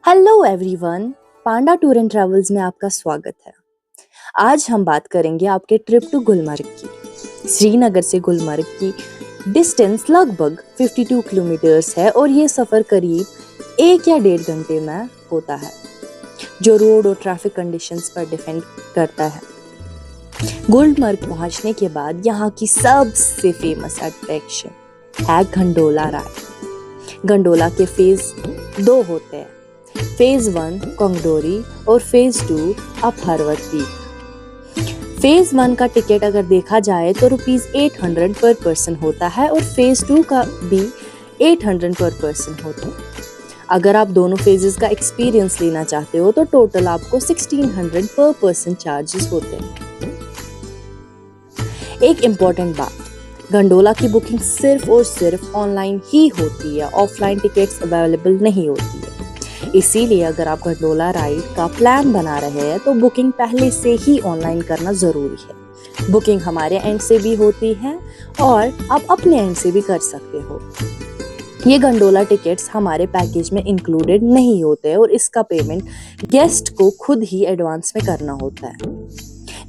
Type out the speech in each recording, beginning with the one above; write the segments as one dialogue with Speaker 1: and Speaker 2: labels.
Speaker 1: Hello everyone, Panda tour and travels में आपका स्वागत है। आज हम बात करेंगे आपके ट्रिप टू गुलमर्ग की। श्रीनगर से गुलमर्ग की डिस्टेंस लगभग 52 किलोमीटर्स है और ये सफ़र करीब 1 या 1.5 घंटे में होता है, जो रोड और ट्रैफिक कंडीशंस पर डिपेंड करता है। गुलमर्ग पहुंचने के बाद यहाँ की सबसे फेमस अट्रैक्शन है गंडोला राइड। गंडोला के फेज 2 होते हैं, फेज 1 कोंगडोरी और फेज 2 अपहरवती। फेज 1 का टिकट अगर देखा जाए तो ₹800 पर पर्सन होता है और फेज 2 का भी 800 पर पर्सन होता है। अगर आप दोनों फेजेस का एक्सपीरियंस लेना चाहते हो तो टोटल आपको 1600 पर पर्सन चार्जेस होते हैं। एक इम्पॉर्टेंट बात, गंडोला की बुकिंग सिर्फ और सिर्फ ऑनलाइन ही होती है, ऑफलाइन टिकट्स अवेलेबल नहीं होती है। इसीलिए अगर आप गंडोला राइड का प्लान बना रहे हैं तो बुकिंग पहले से ही ऑनलाइन करना ज़रूरी है। बुकिंग हमारे एंड से भी होती है और आप अपने एंड से भी कर सकते हो। ये गंडोला टिकट्स हमारे पैकेज में इंक्लूडेड नहीं होते हैं और इसका पेमेंट गेस्ट को खुद ही एडवांस में करना होता है।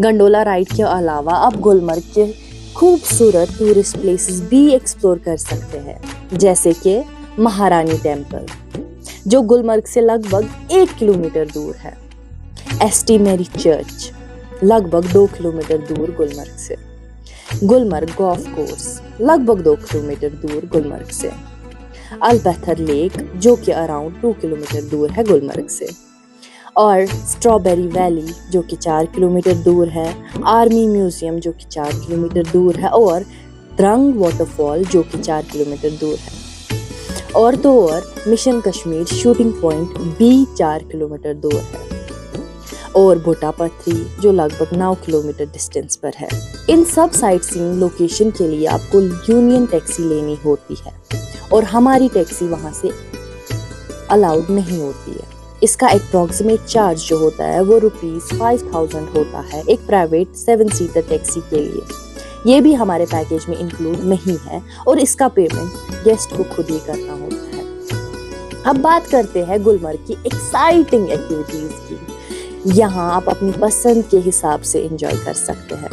Speaker 1: गंडोला राइड के अलावा आप गुलमर्ग के खूबसूरत टूरिस्ट प्लेसेस भी एक्सप्लोर कर सकते हैं, जैसे कि महारानी टेम्पल जो गुलमर्ग से लगभग 1 किलोमीटर दूर है, एसटी मेरी चर्च लगभग 2 किलोमीटर दूर गुलमर्ग से, गुलमर्ग गोल्फ कोर्स लगभग 2 किलोमीटर दूर गुलमर्ग से, अलपत्थर लेक जो कि अराउंड 2 किलोमीटर दूर है गुलमर्ग से, और स्ट्रॉबेरी वैली जो कि 4 किलोमीटर दूर है, आर्मी म्यूजियम जो कि 4 किलोमीटर दूर है और द्रंग वाटरफॉल जो कि 4 किलोमीटर दूर है, और तो और मिशन कश्मीर शूटिंग पॉइंट भी 4 किलोमीटर दूर है, और भुट्टा पथरी जो लगभग 9 किलोमीटर डिस्टेंस पर है। इन सब साइट सीइंग लोकेशन के लिए आपको यूनियन टैक्सी लेनी होती है और हमारी टैक्सी वहां से अलाउड नहीं होती है। इसका अप्रॉक्सीमेट चार्ज जो होता है वो ₹5000 होता है एक प्राइवेट 7 सीटर टैक्सी के लिए। ये भी हमारे पैकेज में इंक्लूड नहीं है और इसका पेमेंट गेस्ट को खुद ही करना होता है। अब बात करते हैं गुलमर्ग की एक्साइटिंग एक्टिविटीज की। यहाँ आप अपनी पसंद के हिसाब से एंजॉय कर सकते हैं।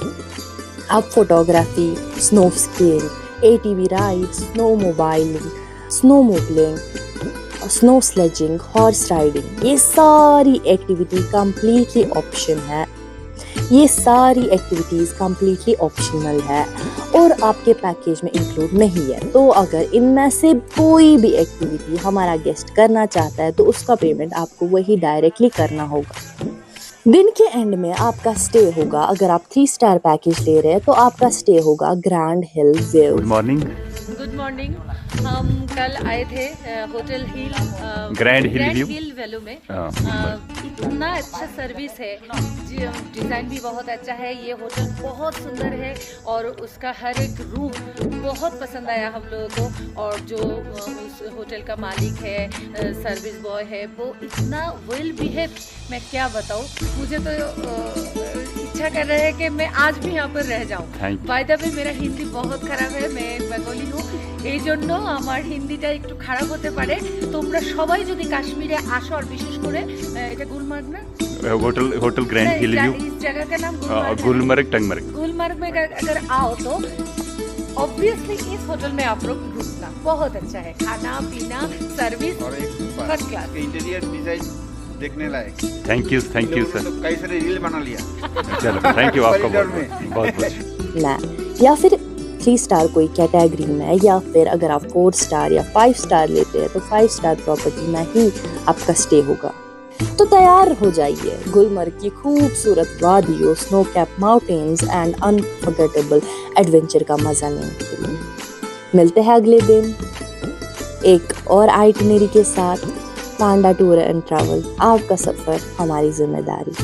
Speaker 1: आप photography, snow skiing, ATV ride, snow mobiling, snow modelling, snow sledging, horse riding, ये सारी एक्टिविटी कम्प्लीटली ऑप्शन है। ये सारी एक्टिविटीज़ कम्प्लीटली ऑप्शनल है और आपके पैकेज में इंक्लूड नहीं है। तो अगर इनमें से कोई भी एक्टिविटी हमारा गेस्ट करना चाहता है तो उसका पेमेंट आपको वही डायरेक्टली करना होगा। दिन के एंड में आपका स्टे होगा, अगर आप 3 स्टार पैकेज ले रहे हैं तो आपका स्टे होगा ग्रैंड हिल व्यू।
Speaker 2: Good morning.
Speaker 3: हम कल आए थे होटल हिल
Speaker 2: ग्रैंड हिल
Speaker 3: वैल्यू में। इतना अच्छा सर्विस है, डिज़ाइन भी बहुत अच्छा है, ये होटल बहुत सुंदर है और उसका हर एक रूम बहुत पसंद आया हम लोगों को। और जो उस होटल का मालिक है, सर्विस बॉय है, वो इतना वेल बिहेव, मैं क्या बताऊँ। मुझे तो इच्छा कर रहा है कि मैं आज भी यहाँ पर रह जाऊँ। बाय द वे मेरा हिंदी बहुत खाराप है, मैं बेंगली हूँ, এই জন্য আমার হিন্দিটা একটু খারাপ হতে পারে। তোমরা সবাই যদি কাশ্মীরে আসো আর বিশেষ করে এটা গুলমার্গ না
Speaker 2: होटल ग्रैंड हिल व्यू,
Speaker 3: इस जगह का नाम
Speaker 2: गुलमर्ग टंगमर्ग।
Speaker 3: गुलमर्ग में अगर आओ तो ऑब्वियसली इस होटल में आप लोग रुकना, बहुत अच्छा है, खाना पीना service first class,
Speaker 4: interior design देखने लायक।
Speaker 2: Thank you sir.
Speaker 4: कई सारे रील बना लिया।
Speaker 2: चलो थैंक यू आपका बहुत।
Speaker 1: मैं या फिर 3 स्टार कोई कैटेगरी में, या फिर अगर आप 4 स्टार या 5 स्टार लेते हैं तो 5 स्टार प्रॉपर्टी में ही आपका स्टे होगा। तो तैयार हो जाइए गुलमर्ग की खूबसूरत वादियों, snow cap mountains and unforgettable adventure का मजा लेने के लिए। मिलते हैं अगले दिन एक और आइटिनरी के साथ। पांडा टूर एंड ट्रैवल, आपका सफर हमारी जिम्मेदारी।